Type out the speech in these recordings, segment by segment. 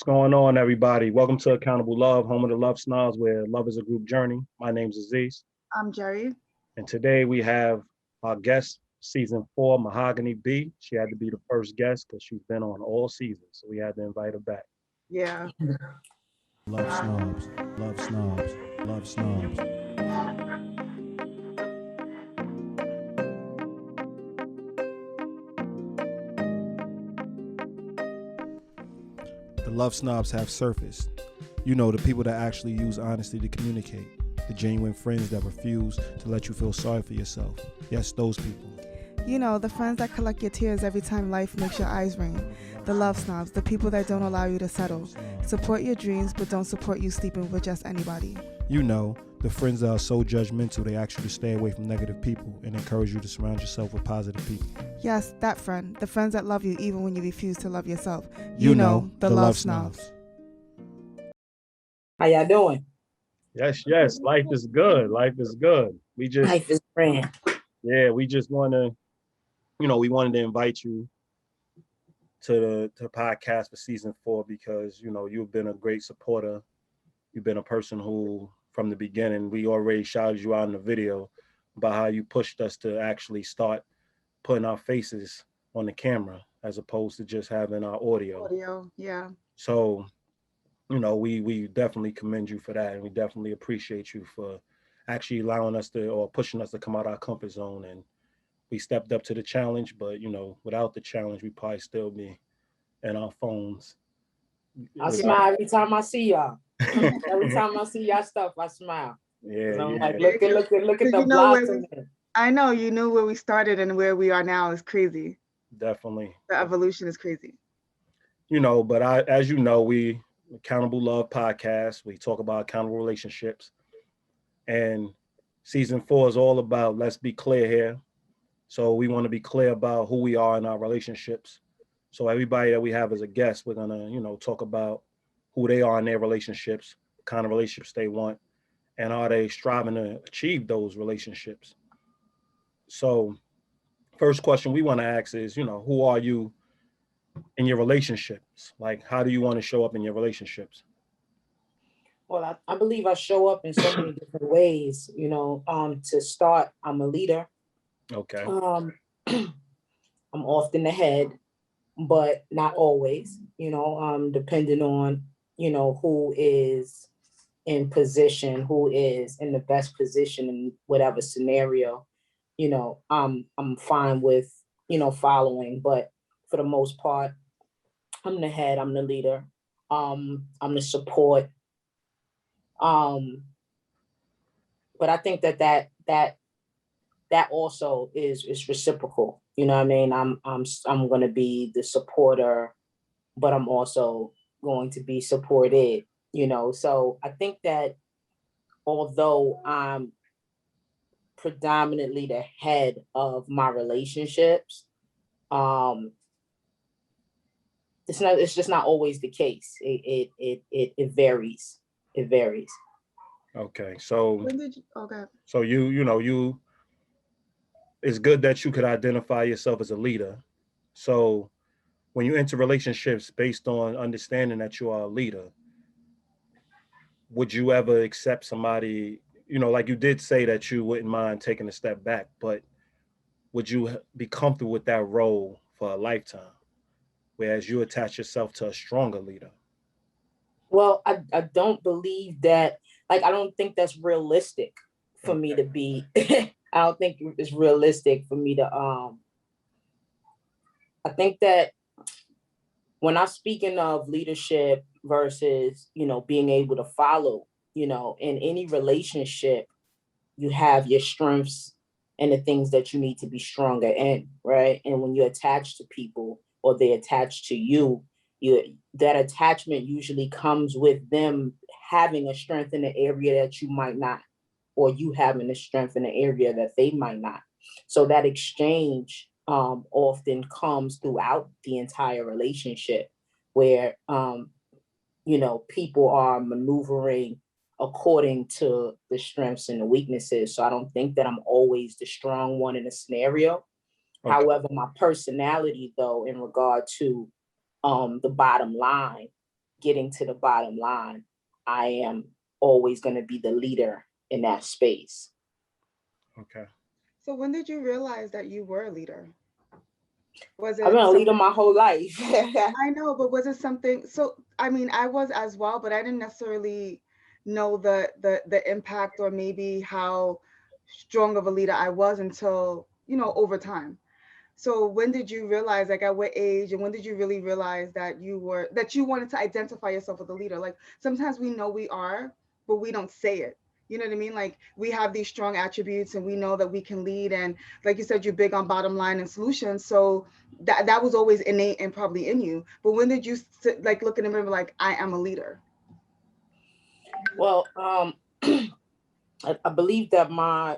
What's going on, everybody? Welcome to Accountable Love, home of the LoveSnobs, where love is a group journey. My name's Aziz. I'm Jerry. And today we have our guest, season 4, Mahagony B. She had to be the first guest because she's been on all seasons, so we had to invite her back. Yeah. Love snobs, love snobs, love snobs. The love snobs have surfaced. You know, the people that actually use honesty to communicate. The genuine friends that refuse to let you feel sorry for yourself. Yes, those people. You know, the friends that collect your tears every time life makes your eyes rain. The love snobs, the people that don't allow you to settle. Support your dreams, but don't support you sleeping with just anybody. You know, the friends that are so judgmental they ask you to stay away from negative people and encourage you to surround yourself with positive people. Yes, that friend. The friends that love you even when you refuse to love yourself. You know, the love snobs. How y'all doing? Yes. Life is good. Life is good. Life is grand. We just want to, we wanted to invite you to the podcast for season 4 because, you've been a great supporter. You've been a person who, from the beginning, we already shouted you out in the video about how you pushed us to actually start putting our faces on the camera as opposed to just having our audio. Yeah. So, we definitely commend you for that. And we definitely appreciate you for actually allowing us to, or pushing us to come out our comfort zone. And we stepped up to the challenge, but, without the challenge, we'd probably still be in our phones. I smile every time I see y'all. Every time I see y'all stuff, I smile. I'm like, look at the blossom. I know, you knew where we started and where we are now is crazy. Definitely. The evolution is crazy. But as you know, we Accountable Love Podcast. We talk about accountable relationships. And season 4 is all about, let's be clear here. So we want to be clear about who we are in our relationships. So everybody that we have as a guest, we're going to, talk about who they are in their relationships, what kind of relationships they want, and are they striving to achieve those relationships. So first question we want to ask is, who are you in your relationships? Like, how do you want to show up in your relationships? Well, I believe I show up in so many different ways. To start, I'm a leader. Okay. I'm often the head, but not always, depending on, who is in position, who is in the best position in whatever scenario, I'm fine with, following, but for the most part, I'm the head, I'm the leader, I'm the support. But I think that also is reciprocal. You know what I mean? I'm going to be the supporter, but I'm also going to be supported, So I think that although I'm predominantly the head of my relationships, it's just not always the case. It varies. It varies. Okay. So Okay. So you it's good that you could identify yourself as a leader. So when you enter relationships based on understanding that you are a leader, would you ever accept somebody, like you did say that you wouldn't mind taking a step back, but would you be comfortable with that role for a lifetime, whereas you attach yourself to a stronger leader? Well, I don't believe that, I don't think that's realistic for me to be, I don't think it's realistic for me to, I think that when I'm speaking of leadership versus, being able to follow, in any relationship, you have your strengths and the things that you need to be stronger in, right? And when you're attached to people or they attach to you, that attachment usually comes with them having a strength in the area that you might not, or you having a strength in the area that they might not. So that exchange often comes throughout the entire relationship where, people are maneuvering according to the strengths and the weaknesses. So I don't think that I'm always the strong one in a scenario. Okay. However, my personality, though, in regard to the bottom line, getting to the bottom line, I am always going to be the leader in that space. Okay. So when did you realize that you were a leader? Was it I've been a leader my whole life. I know, but was it something? So I mean, I was as well, but I didn't necessarily know the impact or maybe how strong of a leader I was until, over time. So when did you realize, like at what age, and when did you really realize that you wanted to identify yourself as a leader? Like sometimes we know we are, but we don't say it. You know what I mean? Like we have these strong attributes and we know that we can lead. And like you said, you're big on bottom line and solutions. So that was always innate and probably in you. But when did you like look at the mirror like, I am a leader? Well, I believe that my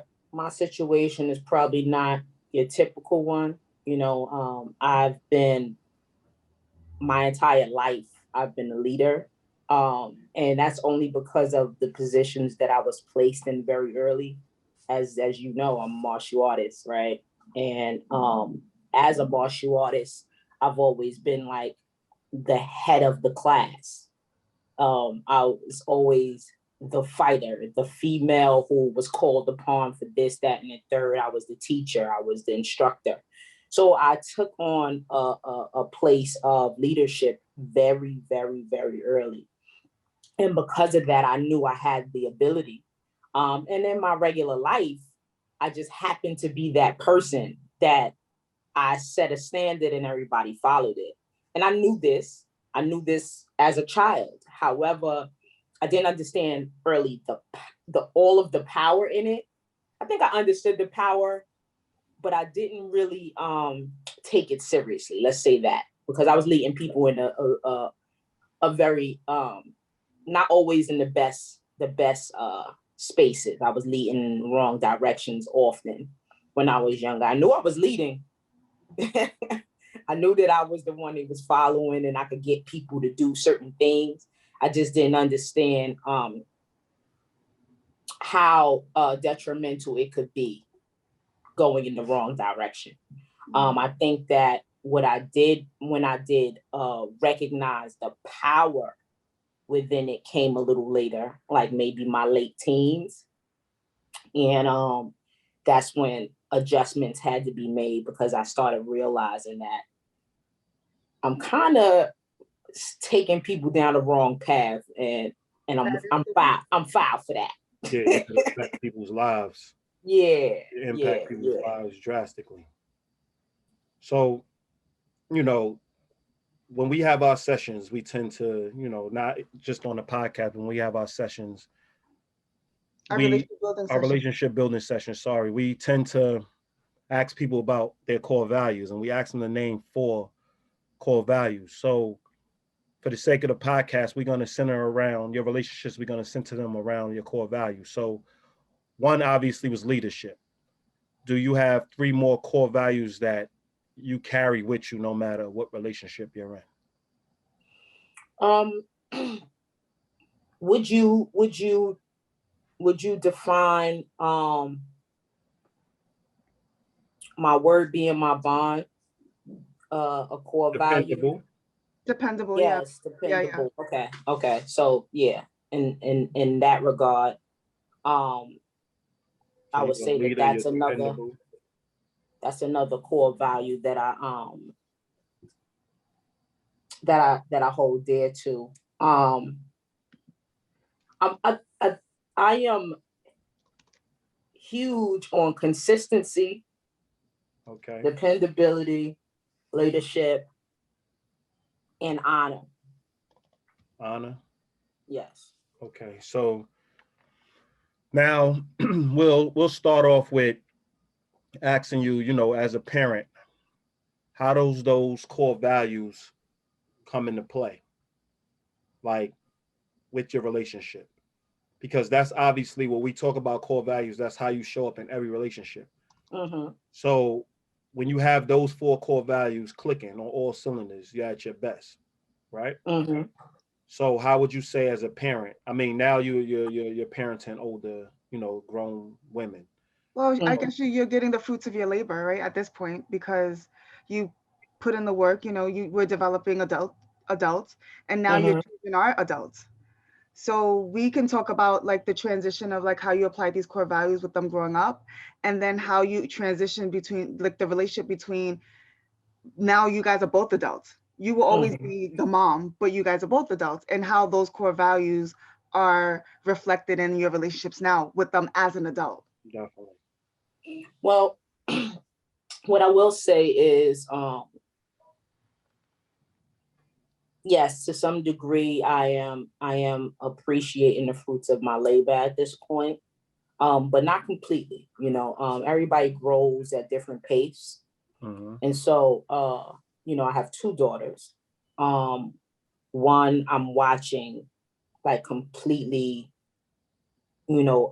situation is probably not your typical one. I've been my entire life, I've been a leader. And that's only because of the positions that I was placed in very early. As you know, I'm a martial artist, right? And as a martial artist, I've always been like the head of the class. I was always the fighter, the female who was called upon for this, that, and the third. I was the teacher. I was the instructor. So I took on a place of leadership very, very, very early. And because of that, I knew I had the ability. And in my regular life, I just happened to be that person that I set a standard and everybody followed it. And I knew this. I knew this as a child. However, I didn't understand early the all of the power in it. I think I understood the power, but I didn't really take it seriously. Let's say that, because I was leading people in a very not always in the best spaces. I was leading in the wrong directions often when I was younger. I knew I was leading. I knew that I was the one that was following and I could get people to do certain things. I just didn't understand how detrimental it could be going in the wrong direction. I think that what I did when I did recognize the power within it came a little later, like maybe my late teens. And that's when adjustments had to be made, because I started realizing that I'm kind of taking people down the wrong path, and I'm foul for that. Yeah, it could affect people's lives. Yeah, It impact people's lives drastically. So, when we have our sessions, we tend to, not just on the podcast, when we have our sessions, our relationship building sessions, sorry, we tend to ask people about their core values, and we ask them to name 4 core values. So for the sake of the podcast, we're going to center around your relationships. We're going to center them around your core values. So one obviously was leadership. Do you have 3 more core values that you carry with you no matter what relationship you're in? Would you define my word being my bond a core value? Dependable. Yes, dependable. Yeah. Okay. So yeah, in that regard, I would say that that's another core value that I hold dear to. I am huge on consistency, dependability, leadership, and honor. Honor? Yes. Okay. So now we'll start off with asking you, as a parent, how those core values come into play, like with your relationship, because that's obviously what we talk about, core values. That's how you show up in every relationship. Mm-hmm. So when you have those 4 core values clicking on all cylinders, you're at your best, right? Mm-hmm. So how would you say as a parent? I mean, now you're parenting older, grown women. Well, I guess you're getting the fruits of your labor, right, at this point, because you put in the work. You were developing adults, and now your children are adults. So we can talk about like the transition of like how you apply these core values with them growing up, and then how you transition between like the relationship between now you guys are both adults. You will always be the mom, but you guys are both adults, and how those core values are reflected in your relationships now with them as an adult. Definitely. Well, what I will say is, yes, to some degree, I am appreciating the fruits of my labor at this point, but not completely. You know, everybody grows at different pace, and so you know, I have two daughters. One I'm watching like completely, you know,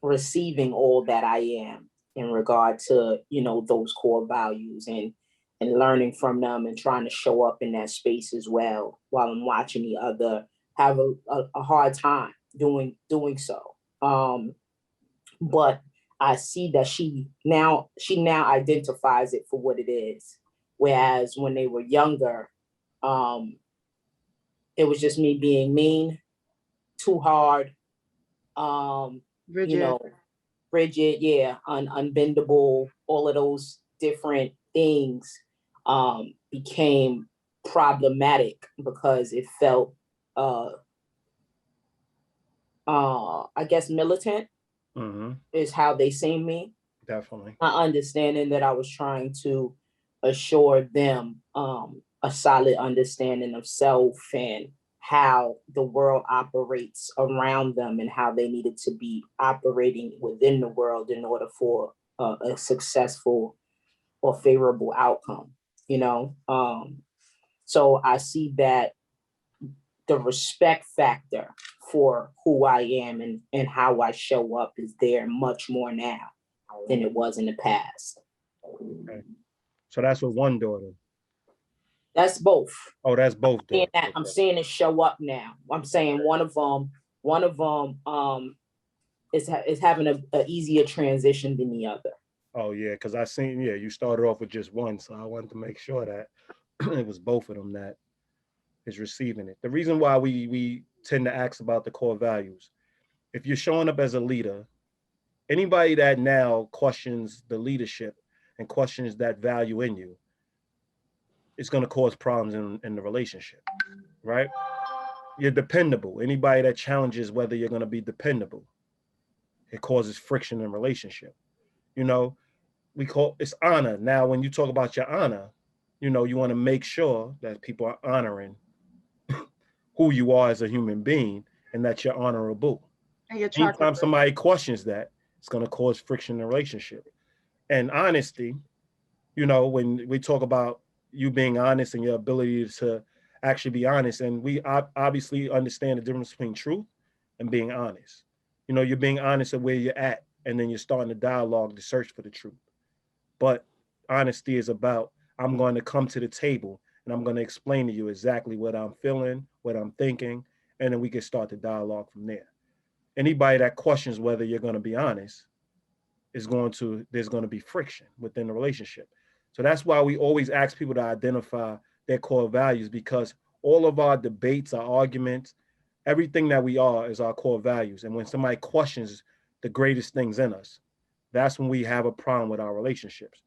receiving all that I am in regard to, you know, those core values and learning from them and trying to show up in that space as well, while I'm watching the other have a hard time doing so. But I see that she now identifies it for what it is. Whereas when they were younger, it was just me being mean, too hard, Rigid. you know, rigid, yeah, unbendable, all of those different things became problematic because it felt I guess militant is how they seen me. Definitely. My understanding that I was trying to assure them a solid understanding of self and how the world operates around them and how they needed to be operating within the world in order for a successful or favorable outcome, you know? So I see that the respect factor for who I am and how I show up is there much more now than it was in the past. Okay. So that's with one daughter. That's both. Oh, that's both daughters. I'm seeing it show up now. I'm saying one of them is having a easier transition than the other. Oh yeah, because I seen, yeah, you started off with just one, so I wanted to make sure that it was both of them that is receiving it. The reason why we tend to ask about the core values, if you're showing up as a leader, anybody that now questions the leadership and questions that value in you, it's going to cause problems in the relationship, right? You're dependable. Anybody that challenges whether you're going to be dependable, it causes friction in relationship. You know, we call it's honor. Now, when you talk about your honor, you know, you want to make sure that people are honoring who you are as a human being and that you're honorable. And your Anytime somebody questions that, it's going to cause friction in the relationship. And honesty, you know, when we talk about you being honest and your ability to actually be honest, and we obviously understand the difference between truth and being honest. You know, you're being honest at where you're at, and then you're starting a dialogue to search for the truth. But honesty is about, I'm going to come to the table and I'm going to explain to you exactly what I'm feeling, what I'm thinking, and then we can start the dialogue from there. Anybody that questions whether you're going to be honest there's going to be friction within the relationship. So that's why we always ask people to identify their core values, because all of our debates, our arguments, everything that we are is our core values. And when somebody questions the greatest things in us, that's when we have a problem with our relationships.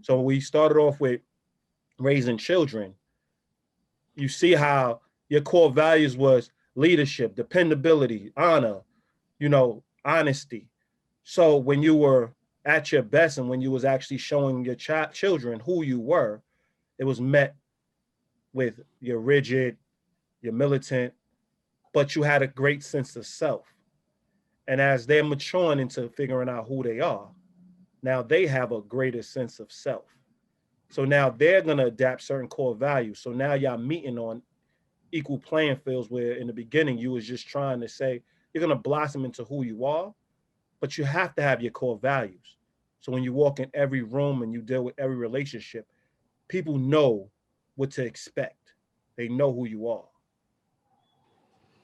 So we started off with raising children. You see how your core values was leadership, dependability, honor, you know, honesty. So when you were at your best and when you was actually showing your children who you were, it was met with your rigid, your militant, but you had a great sense of self. And as they're maturing into figuring out who they are, now they have a greater sense of self. So now they're going to adapt certain core values. So now y'all meeting on equal playing fields, where in the beginning you was just trying to say, you're going to blossom into who you are, but you have to have your core values. So when you walk in every room and you deal with every relationship, people know what to expect. They know who you are.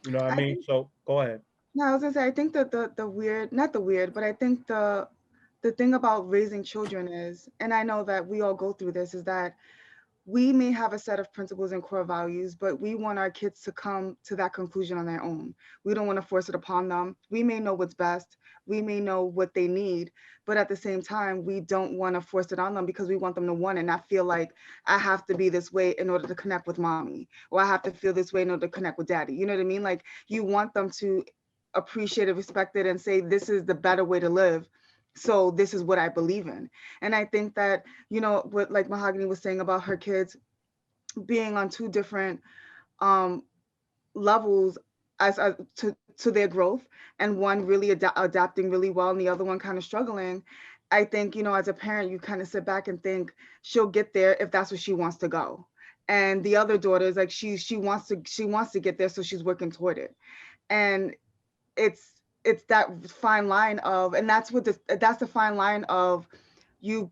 You know what I mean? So go ahead. No, I was gonna say, I think that the weird, not the weird, but I think the thing about raising children is, and I know that we all go through this, is that we may have a set of principles and core values, but we want our kids to come to that conclusion on their own. We don't want to force it upon them. We may know what's best. We may know what they need, but at the same time, we don't want to force it on them because we want them to want it and not feel like I have to be this way in order to connect with mommy, or I have to feel this way in order to connect with daddy. You know what I mean? Like, you want them to appreciate it, respect it, and say, this is the better way to live. So this is what I believe in. And I think that, what like Mahagony was saying about her kids being on two different um, levels as to their growth, and one really adapting really well and the other one kind of struggling. I think, as a parent, you kind of sit back and think she'll get there if that's where she wants to go. And the other daughter is like, she wants to get there, so she's working toward it. And it's that fine line of, and that's the fine line of you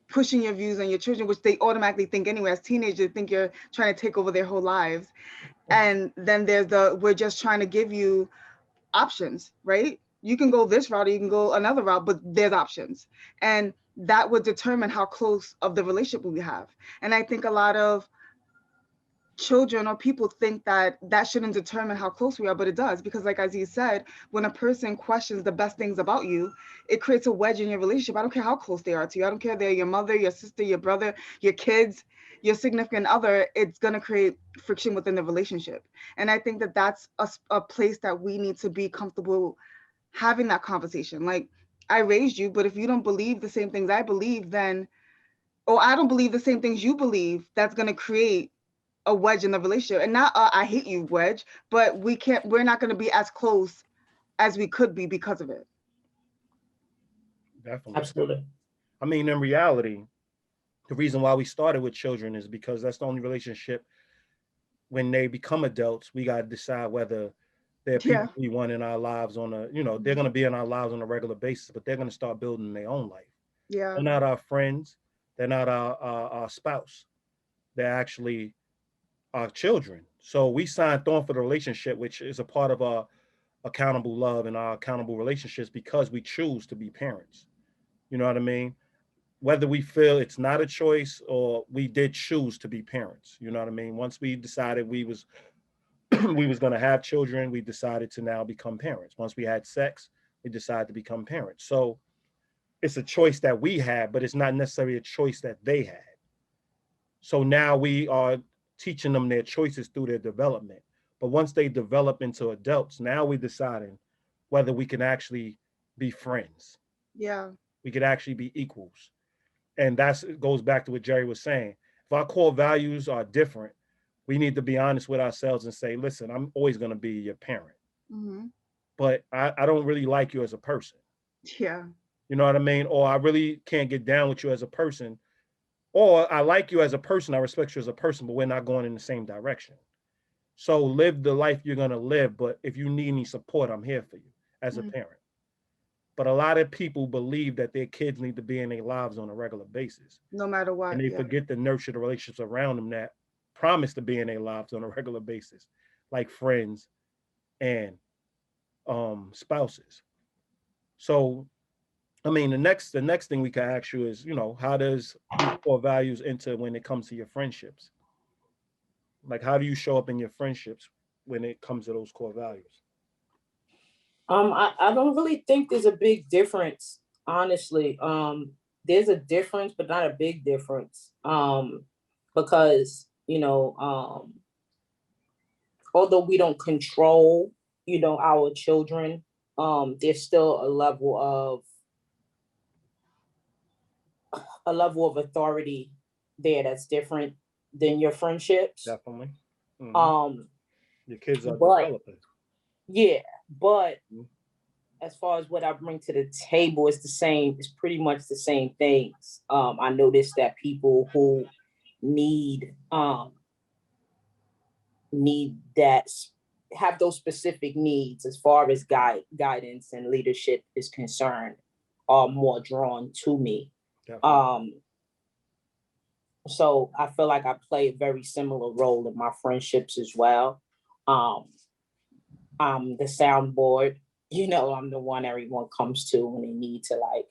pushing your views on your children, which they automatically think anyway. As teenagers, they think you're trying to take over their whole lives. And then there's we're just trying to give you options, right? You can go this route or you can go another route, but there's options. And that would determine how close of the relationship we have. And I think a lot of children or people think that that shouldn't determine how close we are, but it does, because like as you said, when a person questions the best things about you, it creates a wedge in your relationship. I don't care how close they are to you. I don't care if they're your mother, your sister, your brother, your kids, your significant other. It's going to create friction within the relationship. And I think that that's a place that we need to be comfortable having that conversation. Like, I raised you, but if you don't believe the same things I believe, then, or I don't believe the same things you believe, that's going to create a wedge in the relationship. And not I hate you wedge, but we're not going to be as close as we could be because of it. Definitely. Absolutely. I mean, in reality, the reason why we started with children is because that's the only relationship. When they become adults, we got to decide whether they're people we want in our lives on a, they're going to be in our lives on a regular basis, but they're going to start building their own life. Yeah. They're not our friends. They're not our spouse. They're actually our children. So we signed on for the relationship, which is a part of our accountable love and our accountable relationships, because we choose to be parents. You know what I mean? Whether we feel it's not a choice or we did choose to be parents. You know what I mean? Once we decided we was we was going to have children, we decided to now become parents. Once we had sex, we decided to become parents. So it's a choice that we had, but it's not necessarily a choice that they had. So now we are teaching them their choices through their development. But once they develop into adults, now we're deciding whether we can actually be friends. Yeah. We could actually be equals. And it goes back to what Jerry was saying. If our core values are different, we need to be honest with ourselves and say, listen, I'm always going to be your parent. Mm-hmm. But I don't really like you as a person. Yeah. You know what I mean? Or I really can't get down with you as a person. Or I like you as a person, I respect you as a person, but we're not going in the same direction. So live the life you're going to live. But if you need any support, I'm here for you as a parent. But a lot of people believe that their kids need to be in their lives on a regular basis. No matter what. And they forget to nurture the relationships around them that promise to be in their lives on a regular basis, like friends and spouses. So, I mean, the next thing we can ask you is, how does these core values enter when it comes to your friendships? Like, how do you show up in your friendships when it comes to those core values? I don't really think there's a big difference, honestly. There's a difference, but not a big difference. Because, although we don't control, our children, there's still a level of authority there that's different than your friendships. Definitely. Mm-hmm. Your kids are developing. Yeah, but as far as what I bring to the table, it's the same. It's pretty much the same things. I noticed that people who need that, have those specific needs as far as guidance and leadership is concerned, are more drawn to me. So I feel like I play a very similar role in my friendships as well. I'm the soundboard, I'm the one everyone comes to when they need to, like,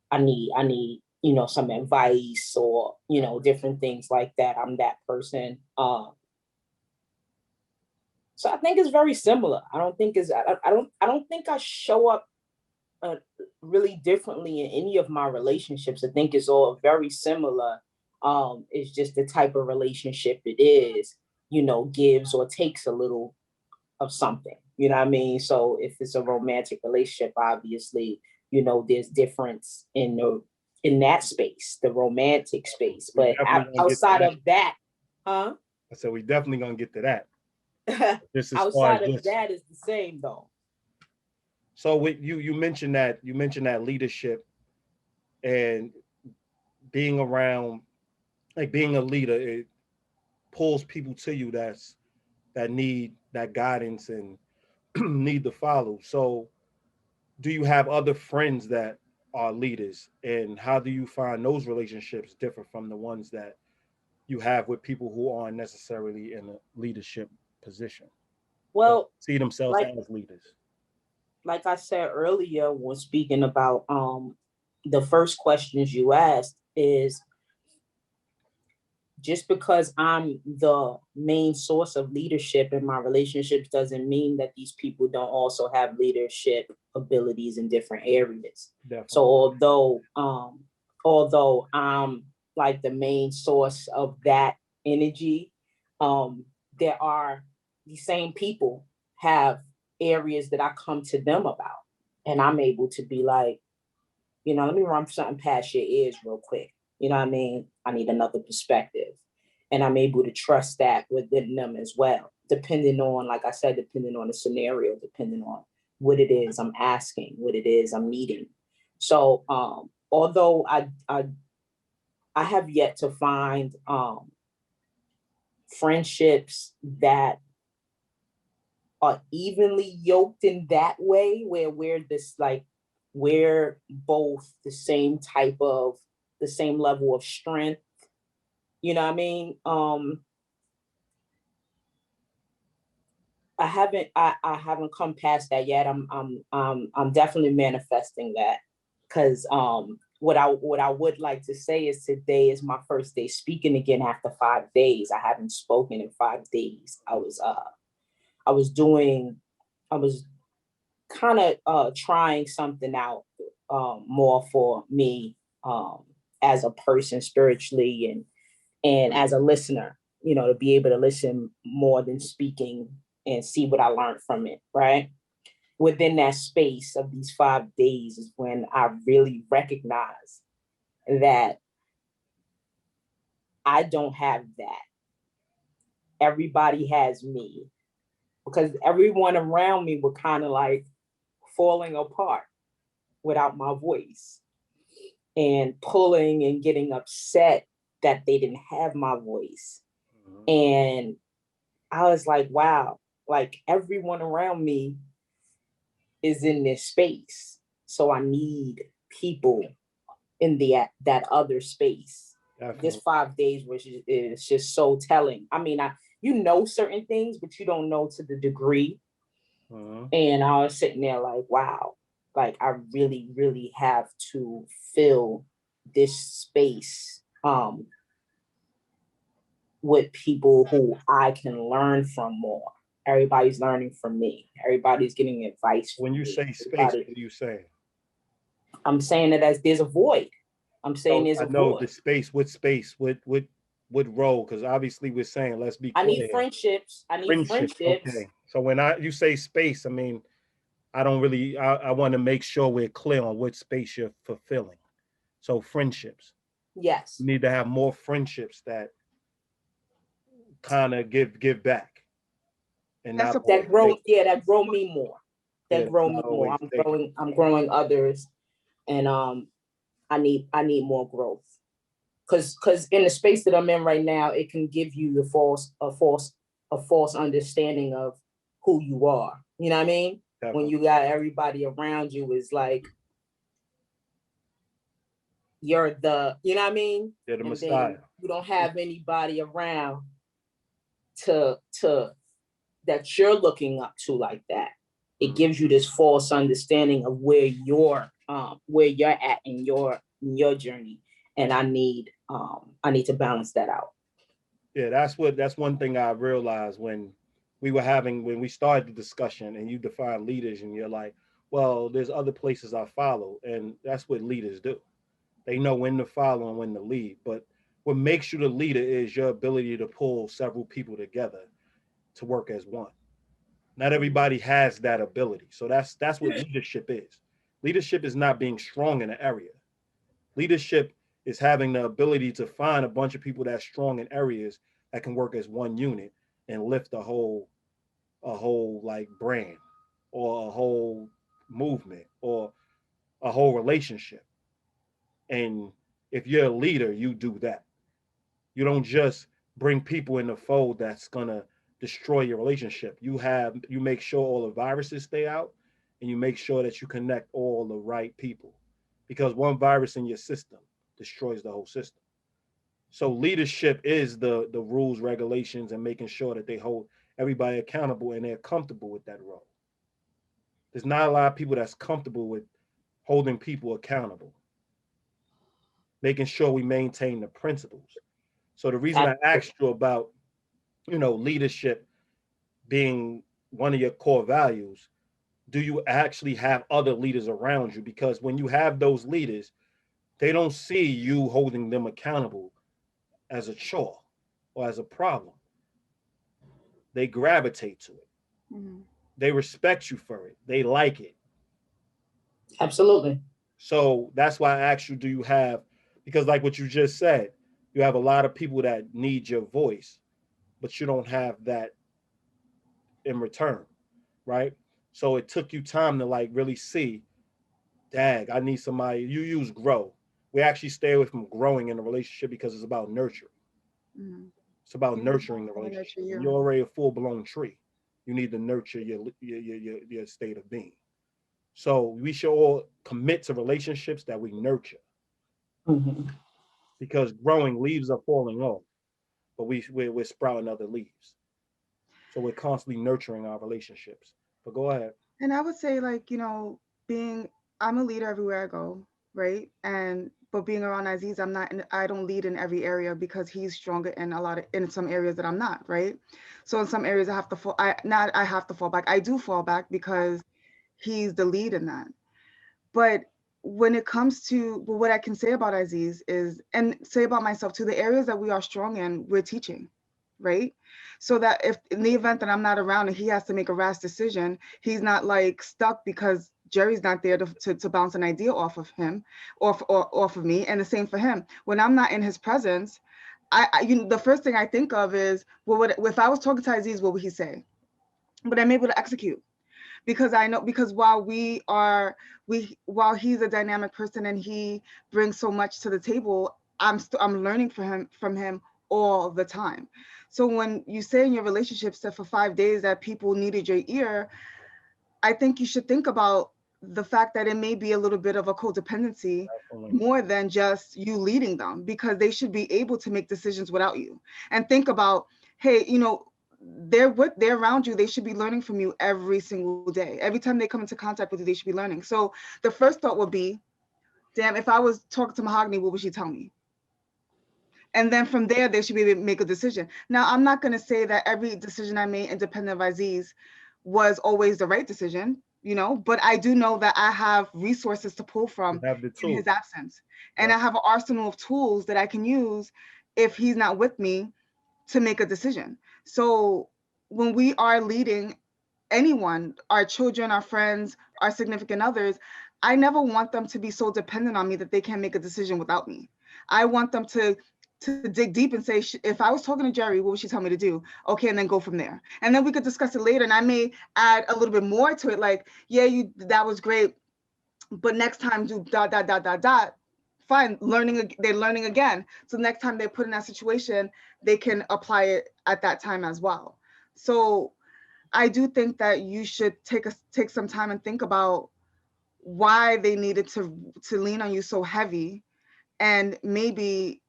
I need some advice or, different things like that. I'm that person. So I think it's very similar. I don't think I show up really differently in any of my relationships. I think it's all very similar. It's just the type of relationship it is, gives or takes a little of something. You know what I mean? So if it's a romantic relationship, obviously, there's difference in that space, the romantic space. But outside of that, huh? I said we definitely gonna get to that. This outside of that is the same though. So with you mentioned that leadership and being around, like being a leader, it pulls people to you that need that guidance and need to follow. So do you have other friends that are leaders, and how do you find those relationships different from the ones that you have with people who aren't necessarily in a leadership position? Well, see themselves as leaders. Like I said earlier, when speaking about the first questions you asked, is just because I'm the main source of leadership in my relationships doesn't mean that these people don't also have leadership abilities in different areas. Definitely. So although I'm like the main source of that energy, there are the same people have areas that I come to them about, and I'm able to be like, let me run something past your ears real quick. You know what I mean? I need another perspective. And I'm able to trust that within them as well, depending on, like I said, depending on the scenario, depending on what it is I'm asking, what it is I'm needing. So although I have yet to find friendships that are evenly yoked in that way, where we're both the same level of strength. You know what I mean? I haven't come past that yet. I'm definitely manifesting that, because what I would like to say is today is my first day speaking again after 5 days. I haven't spoken in 5 days. I was kind of trying something out more for me as a person spiritually and as a listener, to be able to listen more than speaking and see what I learned from it, right? Within that space of these 5 days is when I really recognize that I don't have that. Everybody has me, because everyone around me were kind of like falling apart without my voice and pulling and getting upset that they didn't have my voice. Mm-hmm. And I was like, wow, like everyone around me is in this space. So I need people in that other space. Definitely. This 5 days, which is just so telling. I mean, certain things, but you don't know to the degree. Mm-hmm. And I was sitting there like, wow, like I really, really have to fill this space with people who I can learn from more. Everybody's learning from me. Everybody's getting advice. When you say space, what are you saying? I'm saying that as there's a void. I'm saying there's a void. No, the space. What space? What role? Because obviously we're saying, let's be clear. I need friendships. Okay. So when you say space, I mean, I don't really. I want to make sure we're clear on what space you're fulfilling. So friendships. Yes. You need to have more friendships that kind of give back. And that grow me more. That grow me more. I'm growing others, and I need more growth. Because in the space that I'm in right now, it can give you a false understanding of who you are. You know what I mean? Definitely. When you got everybody around you is like you're the, you know what I mean? You're the Messiah. You don't have anybody around to that you're looking up to like that. It gives you this false understanding of where you're at in your journey. and I need to balance that out. Yeah, that's one thing I realized when we started the discussion and you define leaders and you're like, well, there's other places I follow, and that's what leaders do. They know when to follow and when to lead. But what makes you the leader is your ability to pull several people together to work as one. Not everybody has that ability. So that's what leadership is. Leadership is not being strong in an area. Leadership is having the ability to find a bunch of people that's strong in areas that can work as one unit and lift a whole like brand or a whole movement or a whole relationship. And if you're a leader, you do that. You don't just bring people in the fold that's gonna destroy your relationship. You make sure all the viruses stay out, and you make sure that you connect all the right people, because one virus in your system destroys the whole system. So leadership is the rules, regulations, and making sure that they hold everybody accountable and they're comfortable with that role. There's not a lot of people that's comfortable with holding people accountable, making sure we maintain the principles. So the reason I asked you about, leadership being one of your core values, do you actually have other leaders around you? Because when you have those leaders, they don't see you holding them accountable as a chore or as a problem. They gravitate to it. Mm-hmm. They respect you for it. They like it. Absolutely. So that's why I asked you, do you have, because like what you just said, you have a lot of people that need your voice, but you don't have that in return, right? So it took you time to like really see, dag, I need somebody. You use grow. We actually stay away from growing in a relationship because it's about nurturing. Mm-hmm. It's about nurturing the relationship. You're already a full-blown tree. You need to nurture your state of being. So we should all commit to relationships that we nurture. Mm-hmm. Because growing, leaves are falling off, but we're sprouting other leaves. So we're constantly nurturing our relationships. But go ahead. And I would say, like, I'm a leader everywhere I go, right? But being around Aziz, I don't lead in every area because he's stronger in some areas that I'm not, right? So in some areas I have to fall back. I do fall back because he's the lead in that. But when it comes to what I can say about Aziz is, and say about myself too, the areas that we are strong in, we're teaching, right? So that if in the event that I'm not around and he has to make a rash decision, he's not like stuck because Jerry's not there to bounce an idea off of him or off of me. And the same for him. When I'm not in his presence, the first thing I think of is, if I was talking to Aziz, what would he say? But I'm able to execute. Because I know, because while while he's a dynamic person and he brings so much to the table, I'm learning from him all the time. So when you say in your relationships that for 5 days that people needed your ear, I think you should think about the fact that it may be a little bit of a codependency. Absolutely. More than just you leading them, because they should be able to make decisions without you. And think about, hey, they're around you. They should be learning from you every single day. Every time they come into contact with you, they should be learning. So the first thought would be, damn, if I was talking to Mahagony, what would she tell me? And then from there, they should be able to make a decision. Now, I'm not going to say that every decision I made independent of Aziz was always the right decision, but I do know that I have resources to pull from in his absence. And I have an arsenal of tools that I can use if he's not with me to make a decision. So when we are leading anyone, our children, our friends, our significant others, I never want them to be so dependent on me that they can't make a decision without me. I want them to dig deep and say, if I was talking to Jerry, what would she tell me to do? Okay, and then go from there. And then we could discuss it later. And I may add a little bit more to it, like, yeah, that was great, but next time do ... Fine, they're learning again. So next time they're put in that situation, they can apply it at that time as well. So I do think that you should take some time and think about why they needed to lean on you so heavy, and maybe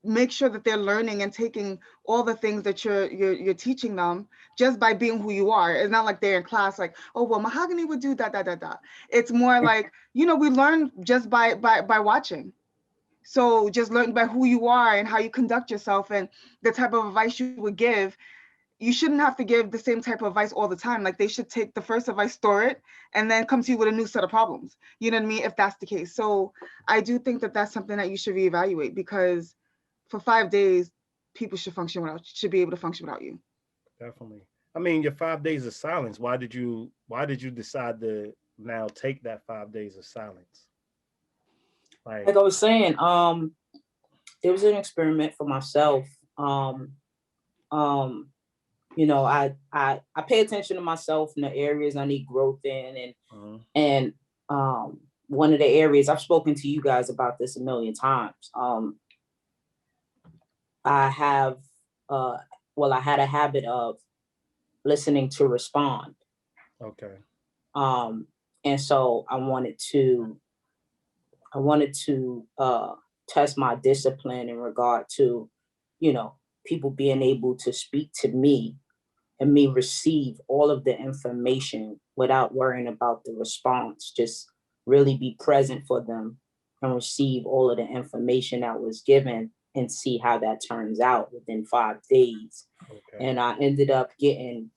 make sure that they're learning and taking all the things that you're teaching them just by being who you are. It's not like they're in class like, oh well, Mahagony would do that. It's more like, we learn just by watching. So just learn by who you are and how you conduct yourself and the type of advice you would give. You shouldn't have to give the same type of advice all the time. Like, they should take the first advice, store it, and then come to you with a new set of problems. You know what I mean? If that's the case. So I do think that that's something that you should reevaluate, because for 5 days, people should be able to function without you. Definitely. I mean, your 5 days of silence. Why did you decide to now take that 5 days of silence? Like I was saying, it was an experiment for myself. I pay attention to myself in the areas I need growth in, and one of the areas, I've spoken to you guys about this a million times. I had a habit of listening to respond. Okay. And so I wanted to test my discipline in regard to, people being able to speak to me and me receive all of the information without worrying about the response, just really be present for them and receive all of the information that was given and see how that turns out within 5 days. Okay. And I ended up getting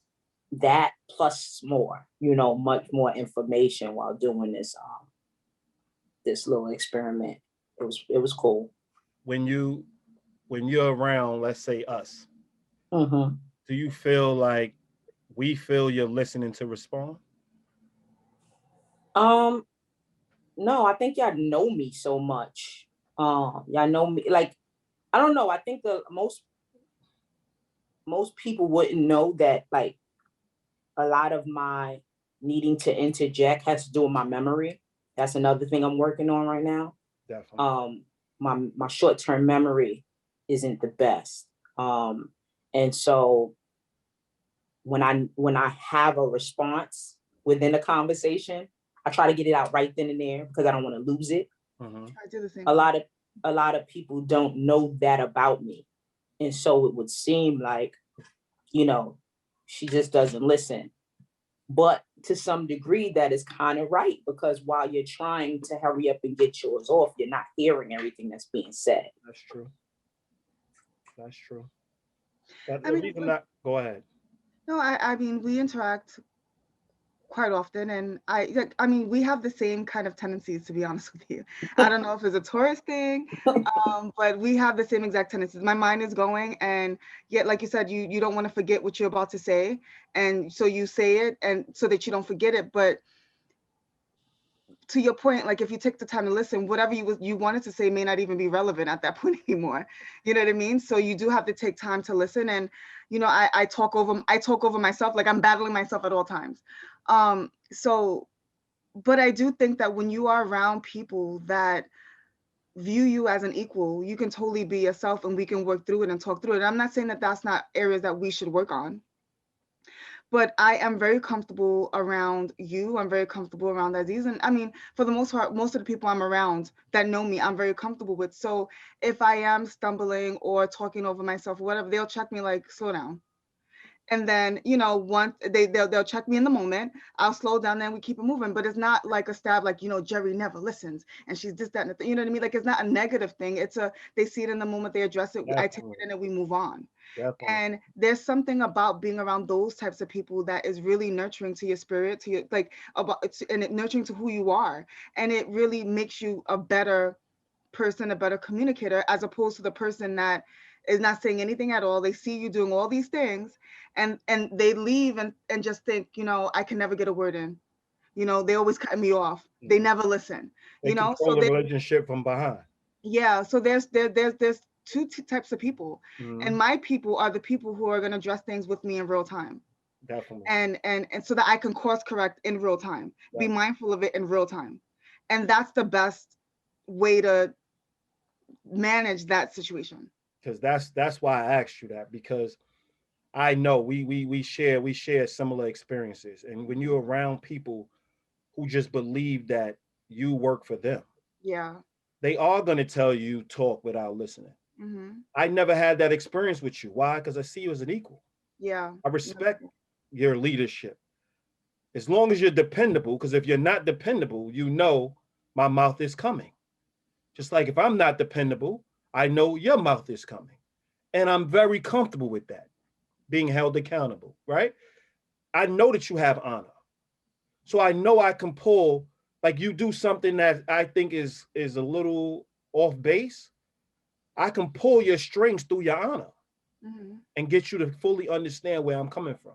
that plus more, much more information while doing this little experiment. It was cool. When you're around, let's say us, mm-hmm. Do you feel like we feel you're listening to respond? No, I think y'all know me so much. Y'all know me, like, I don't know. I think the most people wouldn't know that, like, a lot of my needing to interject has to do with my memory. That's another thing I'm working on right now. Definitely. My short-term memory isn't the best. And so when I have a response within a conversation, I try to get it out right then and there because I don't want to lose it. Mm-hmm. I do the same. A lot of people don't know that about me. And so it would seem like, she just doesn't listen. But to some degree, that is kind of right, because while you're trying to hurry up and get yours off, you're not hearing everything that's being said. That's true. Go ahead. No, I mean, we interact quite often, and we have the same kind of tendencies, to be honest with you. I don't know if it's a tourist thing, but we have the same exact tendencies. My mind is going, and yet, like you said, you don't want to forget what you're about to say, and so you say it, and so that you don't forget it. But to your point, like, if you take the time to listen, whatever you wanted to say may not even be relevant at that point anymore. You know what I mean? So you do have to take time to listen. And, I talk over myself, like I'm battling myself at all times. But I do think that when you are around people that view you as an equal, you can totally be yourself, and we can work through it and talk through it. I'm not saying that that's not areas that we should work on. But I am very comfortable around you. I'm very comfortable around Aziz. And I mean, for the most part, most of the people I'm around that know me, I'm very comfortable with. So if I am stumbling or talking over myself or whatever, they'll check me like, slow down. And then, once they'll check me in the moment, I'll slow down, then we keep it moving. But it's not like a stab, like, Jerry never listens and she's this, that, and the thing. You know what I mean? Like, it's not a negative thing. They see it in the moment, they address it. Definitely. I take it in and we move on. Definitely. And there's something about being around those types of people that is really nurturing to your spirit, to your, like, and it nurturing to who you are. And it really makes you a better person, a better communicator, as opposed to the person that is not saying anything at all. They see you doing all these things, and they leave and just think, I can never get a word in. They always cut me off. They never listen. They control the relationship from behind. Yeah. So there's two types of people. Mm-hmm. And my people are the people who are going to address things with me in real time. Definitely. And so that I can course correct in real time. Definitely. Be mindful of it in real time. And that's the best way to manage that situation. Because that's why I asked you that, because I know we share similar experiences. And when you're around people who just believe that you work for them, yeah, they are going to tell you talk without listening. I never had that experience with you. Why? Because I see you as an equal. Yeah. I respect your leadership. As long as you're dependable, because if you're not dependable, you know my mouth is coming. Just like if I'm not dependable, I know your mouth is coming. And I'm very comfortable with that, being held accountable, right? I know that you have honor. So I know I can pull, like you do something that I think is a little off base. I can pull your strings through your honor and get you to fully understand where I'm coming from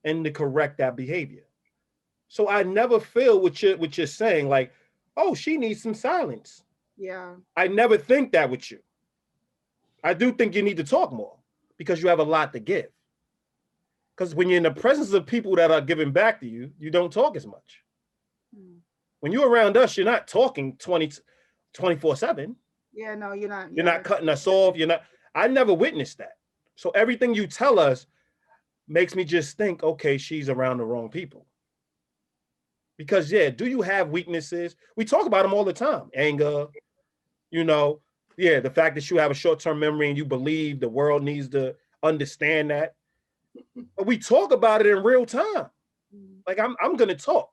and to correct that behavior. So I never feel what you're saying, like, oh, she needs some silence. Yeah. I never think that with you. I do think you need to talk more because you have a lot to give. Because when you're in the presence of people that are giving back to you, you don't talk as much. When you're around us, you're not talking 24/7. Yeah, no, you're not. You're not cutting us off. I never witnessed that. So everything you tell us makes me just think, okay, she's around the wrong people. Because yeah, do you have weaknesses? We talk about them all the time. Anger, the fact that you have a short-term memory and you believe the world needs to understand that. But we talk about it in real time. Like I'm gonna talk.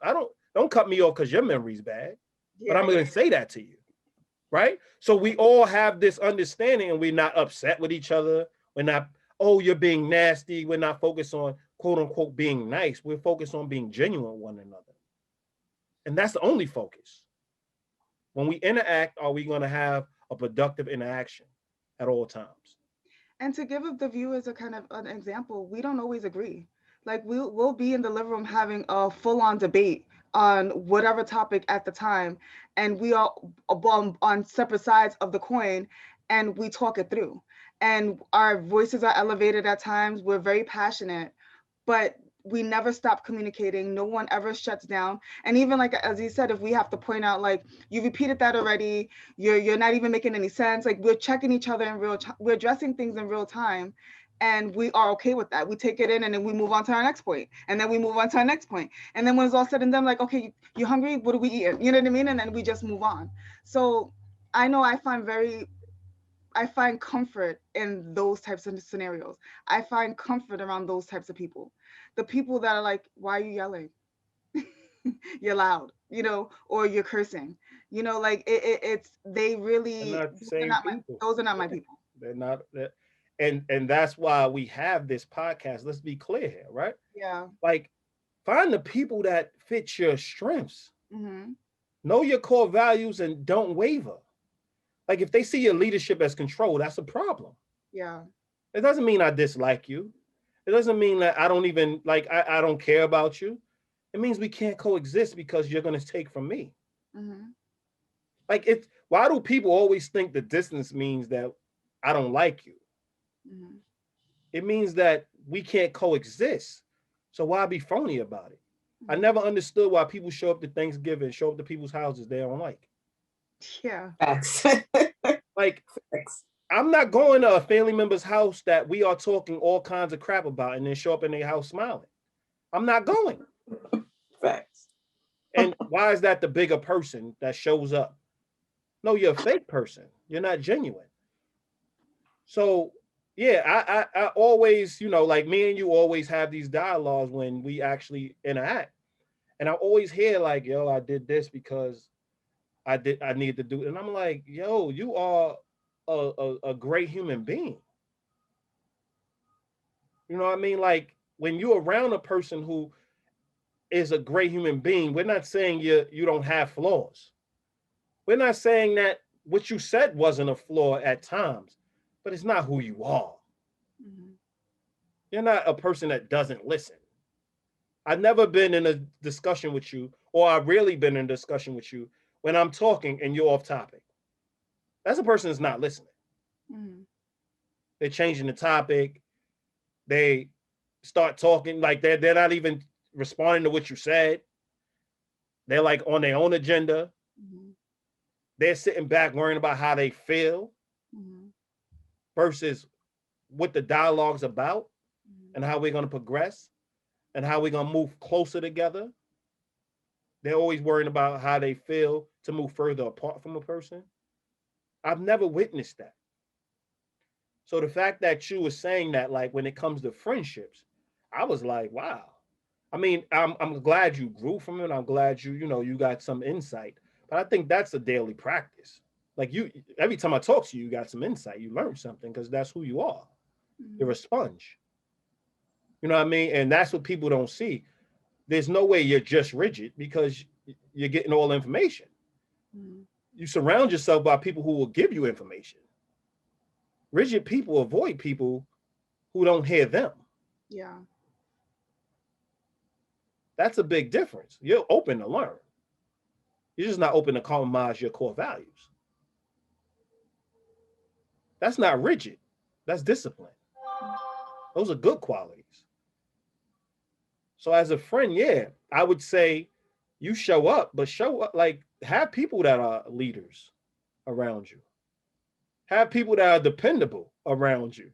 Don't cut me off because your memory's bad. But I'm gonna say that to you. Right? So we all have this understanding and we're not upset with each other. We're not, oh, you're being nasty. We're not focused on quote unquote being nice. We're focused on being genuine with one another. And that's the only focus. When we interact, are we going to have a productive interaction at all times? And to give the viewers a kind of an example, we don't always agree. Like we'll be in the living room having a full-on debate on whatever topic at the time, and we are on separate sides of the coin, and we talk it through. And our voices are elevated at times. We're very passionate, but we never stop communicating. No one ever shuts down. And even like, as you said, if we have to point out, like, you repeated that already, you're not even making any sense. Like, we're checking each other in real time. We're addressing things in real time. And we are okay with that. We take it in and then we move on to our next point. And then we move on to our next point. And then when it's all said and done, like, okay, you hungry? What are we eating? You know what I mean? And then we just move on. So I know I find comfort in those types of scenarios. I find comfort around those types of people. The people that are like, why are you yelling? You're loud, or you're cursing, like it's, they really, those are not my people. They're not. And that's why we have this podcast. Let's be clear here, right? Yeah. Like, find the people that fit your strengths. Know your core values and don't waver. Like, if they see your leadership as control, that's a problem. Yeah. It doesn't mean I dislike you. It doesn't mean that I don't even, like, I don't care about you. It means we can't coexist because you're going to take from me. Like, why do people always think the distance means that I don't like you? It means that we can't coexist. So why be phony about it? I never understood why people show up to Thanksgiving, show up to people's houses they don't like. Yeah. Like, I'm not going to a family member's house that we are talking all kinds of crap about and then show up in their house smiling. I'm not going. Facts. And why is that the bigger person that shows up? No, you're a fake person. You're not genuine. So, yeah, I always, like me and you always have these dialogues when we actually interact. And I always hear like, yo, I did this because I need to do it. And I'm like, yo, you are a great human being. You know what I mean? Like, when you're around a person who is a great human being, we're not saying you don't have flaws. We're not saying that what you said wasn't a flaw at times, but it's not who you are. You're not a person that doesn't listen. I've never been in a discussion with you, or I've really been in a discussion with you when I'm talking and you're off topic. That's a person that's not listening. They're changing the topic. They start talking like they're not even responding to what you said. They're like on their own agenda. They're sitting back worrying about how they feel versus what the dialogue's about and how we're going to progress and how we're going to move closer together. They're always worrying about how they feel to move further apart from a person. I've never witnessed that. So the fact that you were saying that, like when it comes to friendships, I was like, wow. I mean, I'm glad you grew from it. I'm glad you got some insight. But I think that's a daily practice. Like every time I talk to you, you got some insight. You learn something because that's who you are. You're a sponge. You know what I mean? And that's what people don't see. There's no way you're just rigid because you're getting all information. You surround yourself by people who will give you information. Rigid people avoid people who don't hear them. Yeah. That's a big difference. You're open to learn. You're just not open to compromise your core values. That's not rigid. That's discipline. Those are good qualities. So as a friend, yeah, I would say you show up, but show up like have people that are leaders around you. Have people that are dependable around you.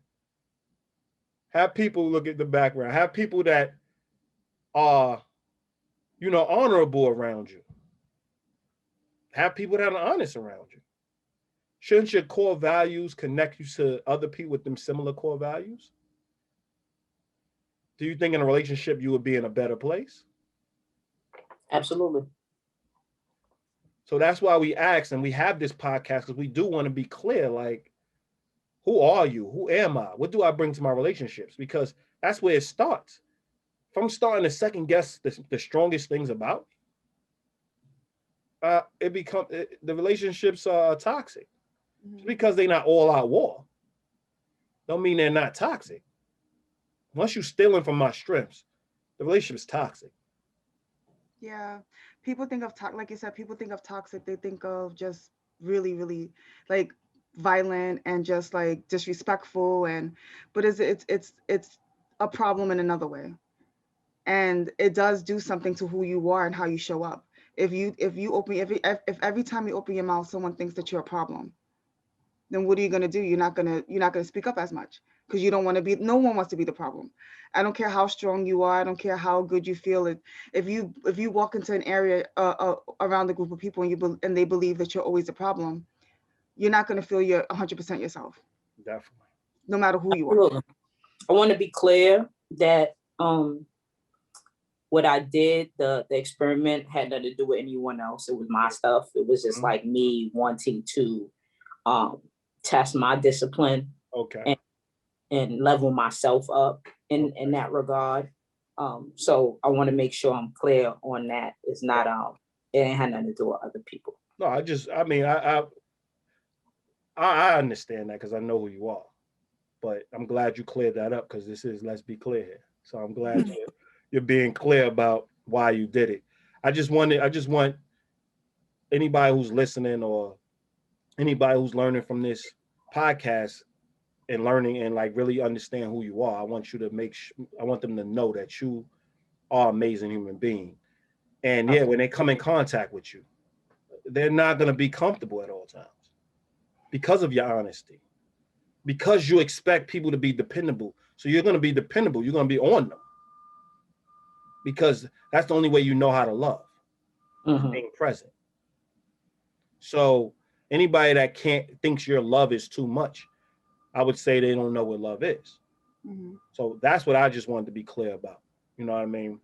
Have people look at the background. Have people that are, honorable around you. Have people that are honest around you. Shouldn't your core values connect you to other people with them similar core values? Do you think in a relationship you would be in a better place? Absolutely. So that's why we ask and we have this podcast because we do want to be clear, like, who are you? Who am I? What do I bring to my relationships? Because that's where it starts. If I'm starting to second guess the strongest things about me, the relationships are toxic. Just because they're not all out war, don't mean they're not toxic. Once you're stealing from my strengths, the relationship is toxic. Yeah. People think of like you said, people think of toxic. They think of just really, really like violent and just like disrespectful but it's a problem in another way. And it does do something to who you are and how you show up. If every time you open your mouth, someone thinks that you're a problem, then what are you going to do? You're not going to speak up as much because you don't want to be, no one wants to be the problem. I don't care how strong you are. I don't care how good you feel. If you walk into an area around a group of people and they believe that you're always the problem, you're not going to feel you're 100% yourself. Definitely. No matter who you are. I want to be clear that what I did, the experiment had nothing to do with anyone else. It was my stuff. It was just like me wanting to test my discipline, and level myself up in that regard. So I want to make sure I'm clear on that. It's not it ain't had nothing to do with other people. No, I understand that because I know who you are, but I'm glad you cleared that up because this is let's be clear here. So I'm glad you're being clear about why you did it. I just want anybody who's listening or anybody who's learning from this podcast and learning and like really understand who you are. I want them to know that you are an amazing human being. And yeah, when they come in contact with you, they're not going to be comfortable at all times because of your honesty, because you expect people to be dependable. So you're going to be dependable. You're going to be on them because that's the only way you know how to love, being present. So anybody that thinks your love is too much, I would say they don't know what love is. So that's what I just wanted to be clear about. You know what I mean?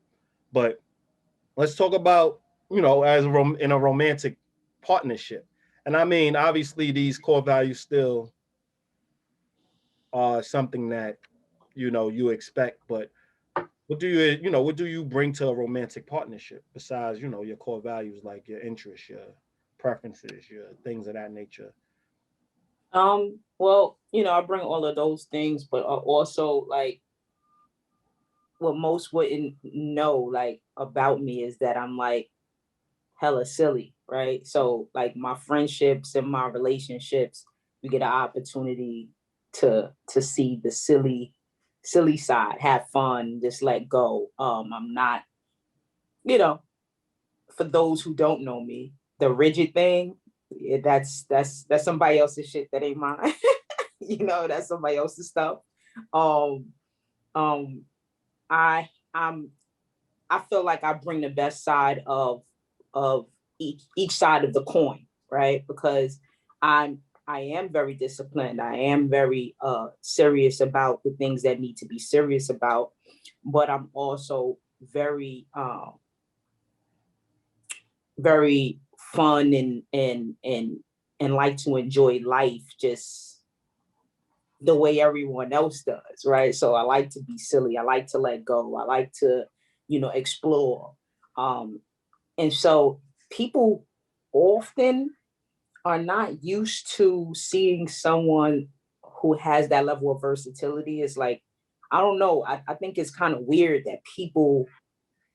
But let's talk about, in a romantic partnership. And I mean, obviously these core values still are something that, you expect, but what do you bring to a romantic partnership besides, your core values, like your interests, your preferences, your things of that nature? Well, I bring all of those things, but also like what most wouldn't know like about me is that I'm like hella silly, right? So like my friendships and my relationships, we get an opportunity to see the silly side, have fun, just let go. I'm not, for those who don't know me, the rigid thing, that's somebody else's shit. That ain't mine. That's somebody else's stuff. I feel like I bring the best side of each side of the coin, right? Because I'm am very disciplined. I am very serious about the things that need to be serious about, but I'm also very very fun and like to enjoy life just the way everyone else does, right? So I like to be silly. I like to let go. I like to, explore. And so people often are not used to seeing someone who has that level of versatility. It's like, I don't know. I think it's kind of weird that people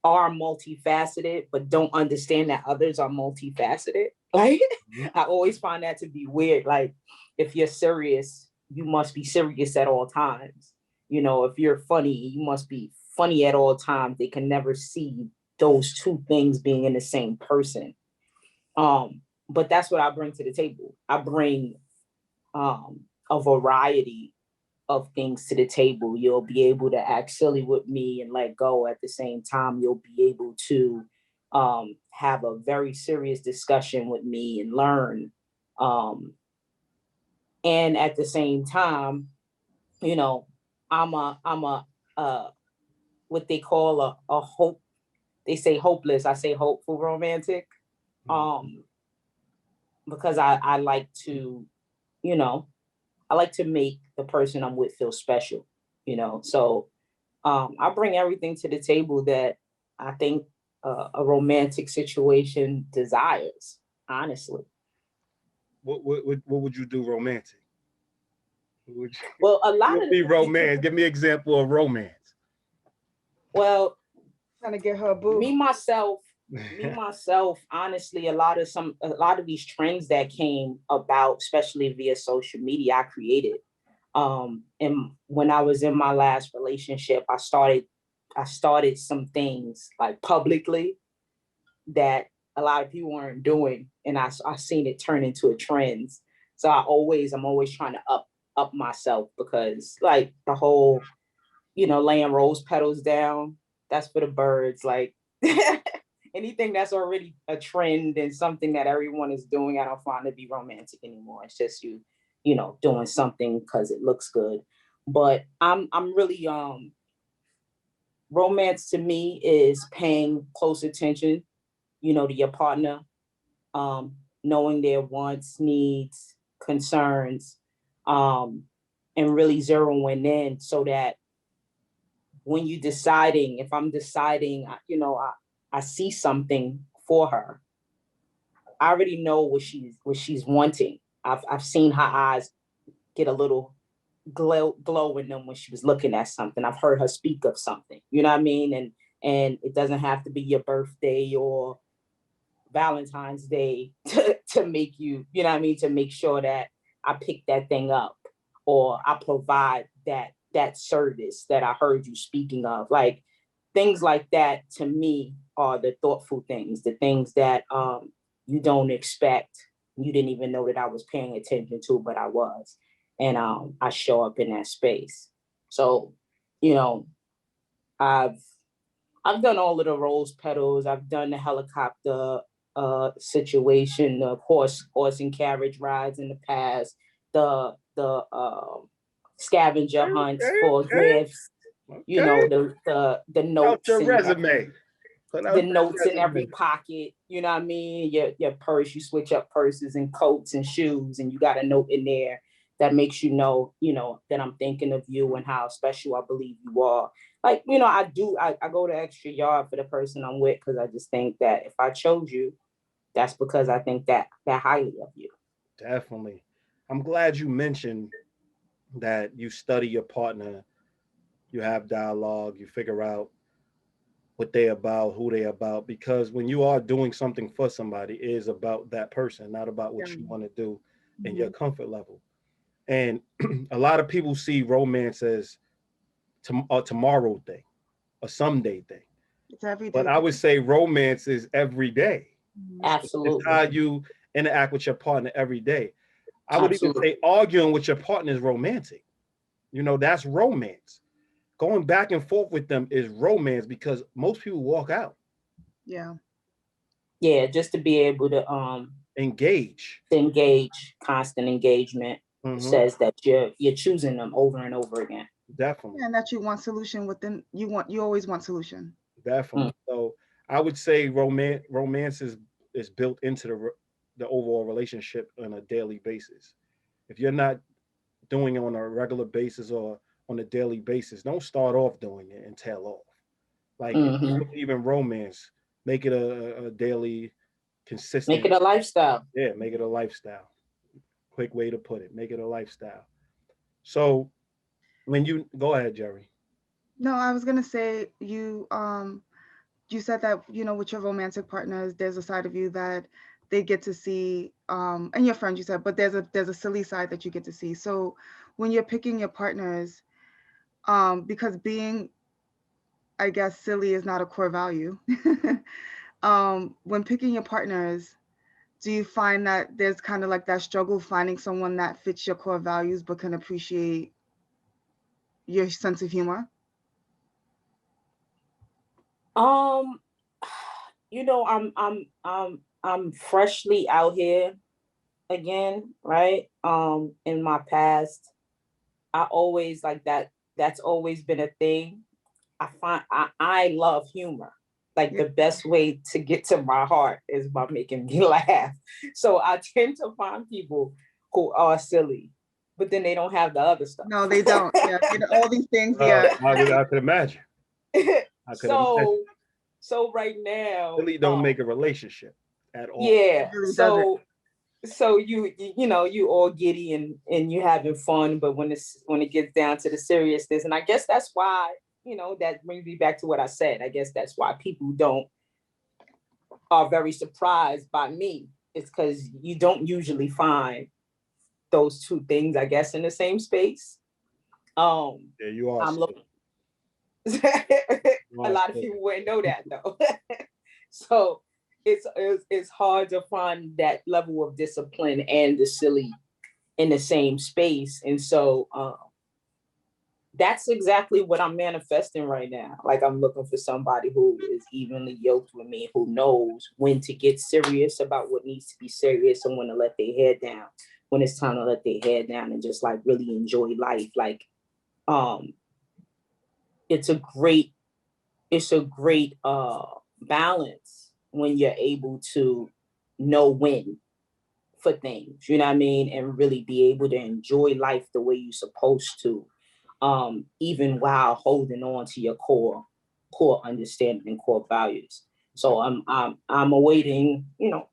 are multifaceted, but don't understand that others are multifaceted. Like, I always find that to be weird. Like, if you're serious, you must be serious at all times. If you're funny, you must be funny at all times. They can never see those two things being in the same person. But that's what I bring to the table. I bring a variety of things to the table. You'll be able to act silly with me and let go at the same time. You'll be able to have a very serious discussion with me and learn. And at the same time, I'm a what they call a hope. They say hopeless. I say hopeful romantic. Because I like to, I like to make the person I'm with feel special, So I bring everything to the table that I think a romantic situation desires, honestly. What would you do romantic? Well, a lot of be romance. Give me an example of romance. Well, trying to get her boo. Me myself, honestly, a lot of these trends that came about, especially via social media, I created. And when I was in my last relationship, I started some things like publicly that a lot of people weren't doing, and I seen it turn into a trend. So I'm always trying to up myself, because like the whole, laying rose petals down, that's for the birds. Like anything that's already a trend and something that everyone is doing, I don't find to be romantic anymore. It's just you doing something because it looks good. But I'm really romance to me is paying close attention, to your partner, knowing their wants, needs, concerns, and really zeroing in, so that when you're deciding, if I'm deciding, I see something for her, I already know what she's wanting. I've seen her eyes get a little glow in them when she was looking at something. I've heard her speak of something, you know what I mean? And it doesn't have to be your birthday or Valentine's Day to make you, you know what I mean, to make sure that I pick that thing up, or I provide that service that I heard you speaking of. Like, things like that to me are the thoughtful things, the things that you don't expect. You didn't even know that I was paying attention to, but I was. And I show up in that space. So, I've done all of the rose petals. I've done the helicopter situation, the horse and carriage rides in the past, the scavenger hunts for gifts. The notes. Out your resume. The notes in every pocket, you know what I mean? Your purse, you switch up purses and coats and shoes, and you got a note in there that makes you know that I'm thinking of you and how special I believe you are. Like, I go the extra yard for the person I'm with, because I just think that if I chose you, that's because I think that highly of you. Definitely. I'm glad you mentioned that you study your partner, you have dialogue, you figure out what they're about, who they're about, because when you are doing something for somebody, it is about that person, not about what you want to do and your comfort level. And a lot of people see romance as a tomorrow thing, a someday thing. It's every day. But I would say romance is every day. Absolutely. It's how you interact with your partner every day. I would even say arguing with your partner is romantic. That's romance. Going back and forth with them is romance, because most people walk out. Yeah. Yeah, just to be able to engage. Constant engagement says that you're choosing them over and over again. Definitely. And that you want solution within, you always want solution. Definitely. So I would say romance is built into the overall relationship on a daily basis. If you're not doing it on a regular basis or on a daily basis, don't start off doing it and tail off. Like if you believe in romance, make it a daily, consistent. Make it a lifestyle. Yeah, make it a lifestyle. Quick way to put it. Make it a lifestyle. So when you go ahead, Jerry. No, I was gonna say you said that, you know, with your romantic partners, there's a side of you that they get to see, and your friends, you said, but there's a silly side that you get to see. So when you're picking your partners, because being, I guess, silly is not a core value. When picking your partners, do you find that there's kind of like that struggle finding someone that fits your core values but can appreciate your sense of humor? You know, I'm freshly out here again, right? In my past, I always like that. That's always been a thing. I love humor. Like the best way to get to my heart is by making me laugh. So I tend to find people who are silly, but then they don't have the other stuff. No, they don't. Yeah, all these things. Yeah, I could imagine. So right now, silly don't make a relationship at all. Yeah. Really so you all giddy and you having fun, but when it gets down to the seriousness, and I guess that's why, that brings me back to what I said. I guess that's why people are very surprised by me. It's because you don't usually find those two things, I guess, in the same space. Yeah, you are. I'm looking. A lot of people wouldn't know that though. So it's hard to find that level of discipline and the silly in the same space. And so that's exactly what I'm manifesting right now. Like, I'm looking for somebody who is evenly yoked with me, who knows when to get serious about what needs to be serious and when to let their head down, when it's time to let their head down and just like really enjoy life. Like, it's a great balance when you're able to know when for things, you know what I mean? And really be able to enjoy life the way you're supposed to. Even while holding on to your core understanding and core values. So I'm awaiting, the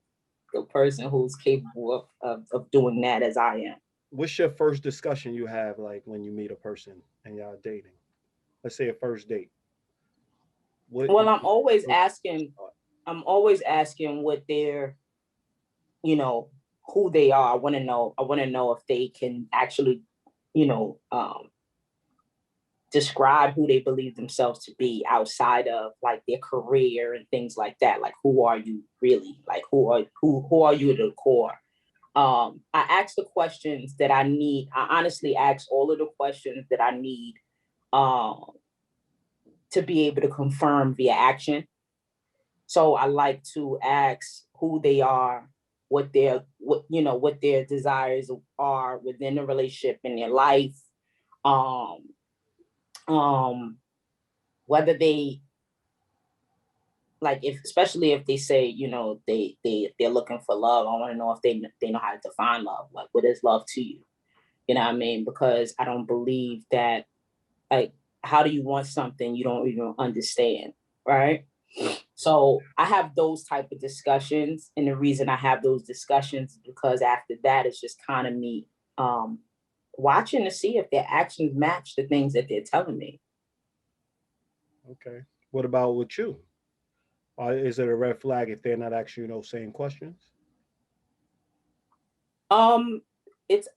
person who's capable of doing that as I am. What's your first discussion you have, like when you meet a person and y'all dating? Let's say a first date. Well, I'm always asking what they're, who they are. I want to know if they can actually, describe who they believe themselves to be outside of like their career and things like that. Like, who are you really? Like, who are you at the core? I ask the questions that I need. I honestly ask all of the questions that I need to be able to confirm via action. So I like to ask who they are, what their desires are within the relationship in their life. Whether they especially if they say, they're looking for love, I want to know if they know how to define love. Like, what is love to you? You know what I mean? Because I don't believe that, like, how do you want something you don't even understand, right? So I have those type of discussions, and the reason I have those discussions is because after that, it's just kind of me watching to see if their actions match the things that they're telling me. Okay. What about with you? Is it a red flag if they're not asking you those same questions? It's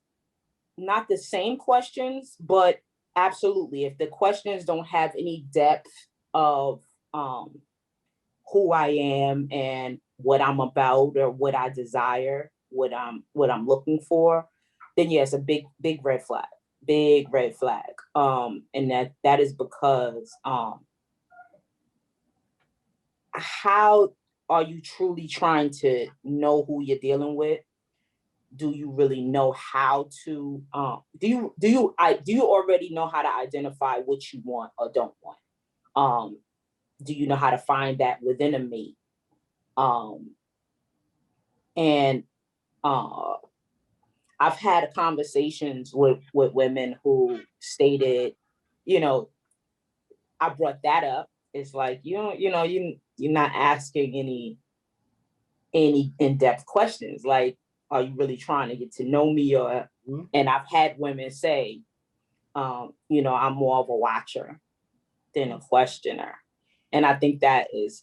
not the same questions, but absolutely. If the questions don't have any depth of who I am and what I'm about or what I desire, what I'm looking for, then yes, a big red flag. Big red flag. And that is because how are you truly trying to know who you're dealing with? Do you really know how to, do you already know how to identify what you want or don't want? Do you know how to find that within a mate? I've had conversations with women who stated, I brought that up. It's like, you're not asking any in-depth questions. Like, are you really trying to get to know me? Or, and I've had women say, I'm more of a watcher than a questioner. And I think that is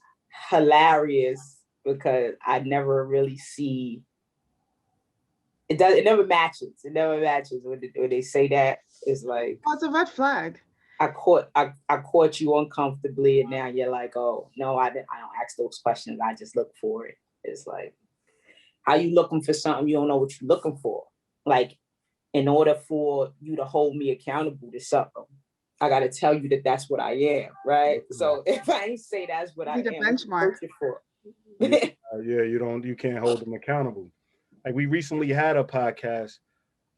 hilarious because I never really see it never matches. It never matches when they say that. It's like, oh, it's a red flag. I caught you uncomfortably, and now you're like, oh no, I don't ask those questions. I just look for it. It's like, how you looking for something you don't know what you're looking for? Like, in order for you to hold me accountable to something, I got to tell you that that's what I am, right? So if I ain't say that's what I am, benchmark for. You can't hold them accountable. Like, we recently had a podcast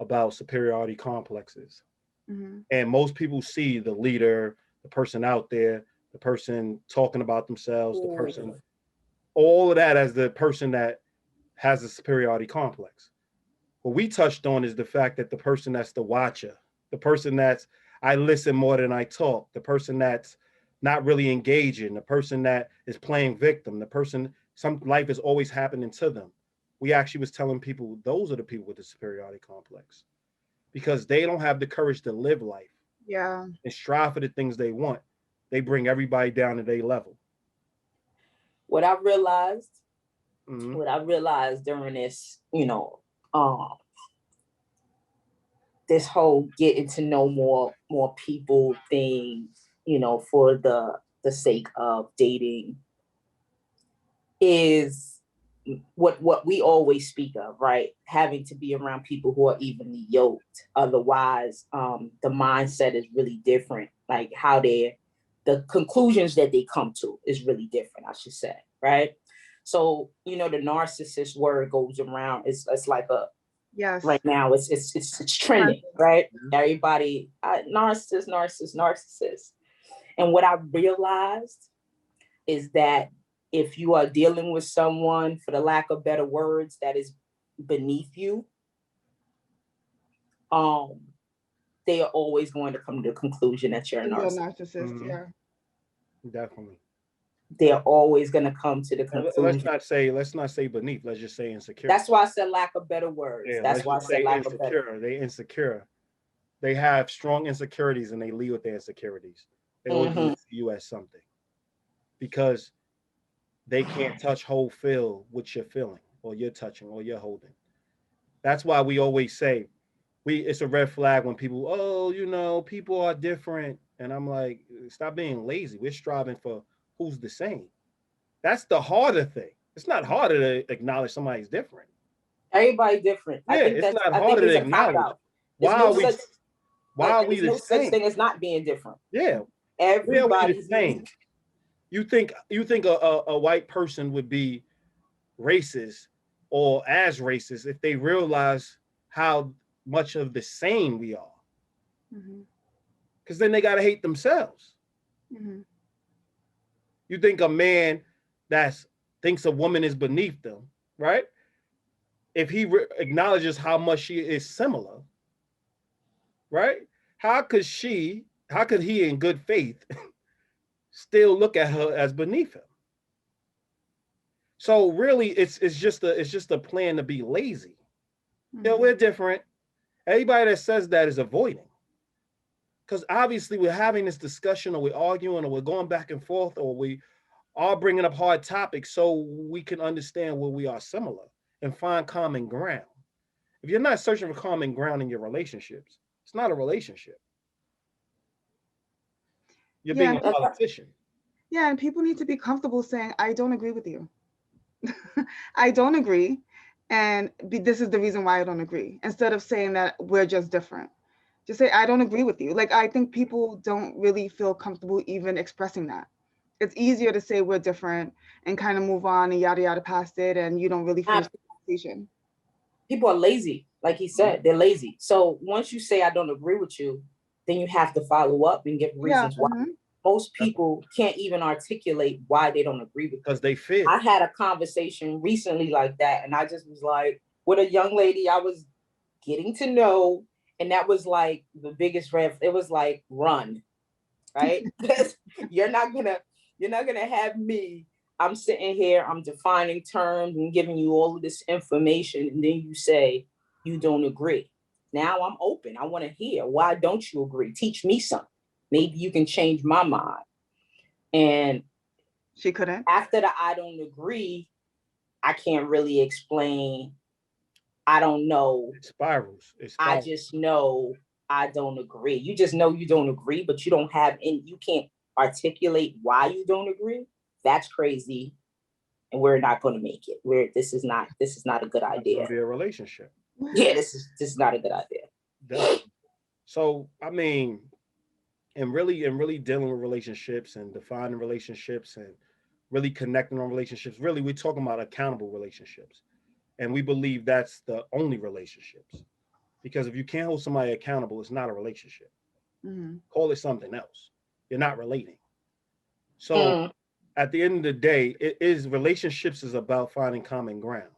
about superiority complexes. Mm-hmm. And most people see the leader, the person out there, the person talking about themselves, the person, all of that as the person that has a superiority complex. What we touched on is the fact that the person that's the watcher, the person that's, I listen more than I talk, the person that's not really engaging, the person that is playing victim, the person, some life is always happening to them. We actually was telling people those are the people with the superiority complex because they don't have the courage to live life. Yeah. And strive for the things they want. They bring everybody down to their level. What I realized during this, this whole getting to know more people thing, for the sake of dating is what we always speak of, right? Having to be around people who are evenly yoked. Otherwise, the mindset is really different. Like how the conclusions that they come to is really different, I should say, right? So, the narcissist word goes around. It's like a, yes, right now it's trending, right? Everybody, narcissist. And what I realized is that if you are dealing with someone, for the lack of better words, that is beneath you, they are always going to come to the conclusion that you're a narcissist. Mm-hmm. Yeah. Definitely. They're always going to come to the conclusion. Let's not say beneath. Let's just say insecure. That's why I said lack of better words. Yeah, that's why I said lack insecure. of better. They insecure. They have strong insecurities and they lead with their insecurities. They always see you as something because they can't touch, hold, feel what you're feeling or you're touching or you're holding. That's why we always say it's a red flag when people, people are different. And I'm like, stop being lazy. We're striving for who's the same. That's the harder thing. It's not harder to acknowledge somebody's different. Everybody different. Yeah, it's not harder to acknowledge. Why are we the same? Such thing as not being different. Yeah. Everybody's the same. You think a white person would be racist or as racist if they realize how much of the same we are? Because then they got to hate themselves. Mm-hmm. You think a man that thinks a woman is beneath them, right? If he acknowledges how much she is similar, right? How could he in good faith still look at her as beneath him? So really, it's just a plan to be lazy. Mm-hmm. We're different. Everybody that says that is avoiding. Because obviously we're having this discussion or we're arguing or we're going back and forth or we are bringing up hard topics so we can understand where we are similar and find common ground. If you're not searching for common ground in your relationships, it's not a relationship. You're being a politician. Yeah, and people need to be comfortable saying, I don't agree with you. I don't agree. And this is the reason why I don't agree. Instead of saying that we're just different. Just say, I don't agree with you. Like, I think people don't really feel comfortable even expressing that. it's easier to say we're different and kind of move on and yada yada past it, and you don't really finish the conversation. People are lazy, like he said, they're lazy. So once you say I don't agree with you, then you have to follow up and give reasons why. Most people can't even articulate why they don't agree with you. Because they fear. I had a conversation recently like that, and I just was like, with a young lady I was getting to know, and that was like the biggest red. It was like, run, right? Because you're not gonna have me. I'm sitting here, I'm defining terms and giving you all of this information, and then you say you don't agree. Now I'm open. I want to hear, why don't you agree? Teach me something. Maybe you can change my mind. And she couldn't. After the I don't agree, I can't really explain. I don't know. It spirals. I just know I don't agree. You just know you don't agree, but you don't have any, you can't articulate why you don't agree. That's crazy. And we're not going to make it. This is not a good idea. It's gonna be a relationship. Yeah, this is not a good idea. Definitely. So, I mean, and really dealing with relationships and defining relationships and really connecting on relationships, really, we're talking about accountable relationships. And we believe that's the only relationships. Because if you can't hold somebody accountable, it's not a relationship. Call it something else. You're not relating. So at the end of the day, relationships is about finding common ground.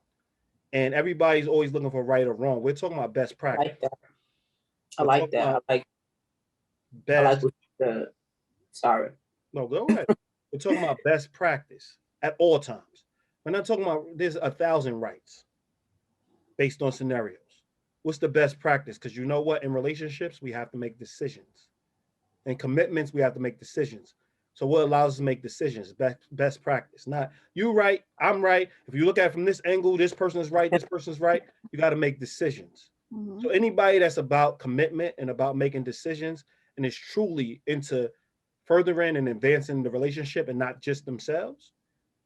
And everybody's always looking for right or wrong. We're talking about best practice. I like that. Sorry. No, go ahead. We're talking about best practice at all times. We're not talking about there's 1,000 rights based on scenarios. What's the best practice? Because you know what? In relationships, we have to make decisions. In commitments, we have to make decisions. So what allows us to make decisions? Best practice. Not you right, I'm right. If you look at it from this angle, this person is right, this person's right. You got to make decisions. So anybody that's about commitment and about making decisions and is truly into furthering and advancing the relationship and not just themselves,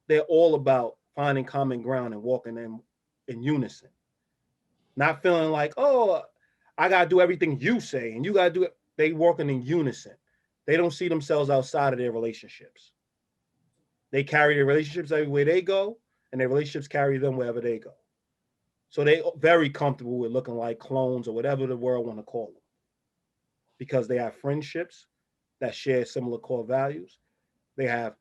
they're all about finding common ground and walking in unison. Not feeling like, oh, I got to do everything you say and you got to do it. They working in unison. They don't see themselves outside of their relationships. They carry their relationships everywhere they go, and their relationships carry them wherever they go. So they're very comfortable with looking like clones or whatever the world want to call them, because they have friendships that share similar core values. They have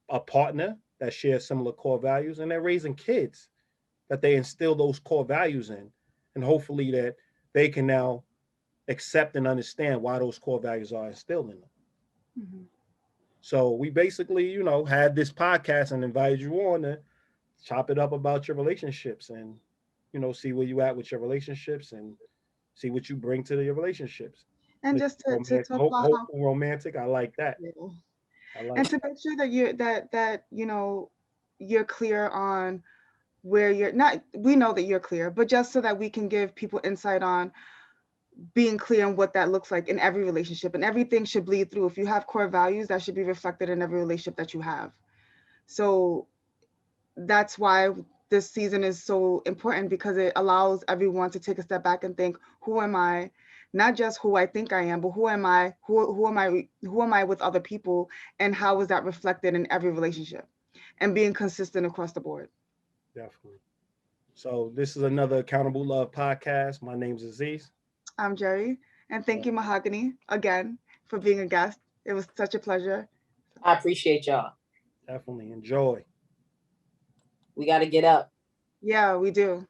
a partner that shares similar core values, and they're raising kids that they instill those core values in, and hopefully that they can now accept and understand why those core values are instilled in them. So we basically, had this podcast and invited you on to chop it up about your relationships and, see where you at with your relationships and see what you bring to your relationships. And just to talk about hopeful, romantic. I like that. And to make sure that you're clear on where you're not. We know that you're clear, but just so that we can give people insight on being clear on what that looks like in every relationship, and everything should bleed through. If you have core values, that should be reflected in every relationship that you have. So that's why this season is so important, because it allows everyone to take a step back and think, who am I? Not just who I think I am, but who am I? Who am I with other people, and how is that reflected in every relationship, and being consistent across the board. Definitely. So this is another Accountable Love podcast. My name's Aziz. I'm Jerry, and thank you, Mahagony, again for being a guest. It was such a pleasure. I appreciate y'all. Definitely enjoy. We got to get up. Yeah, we do.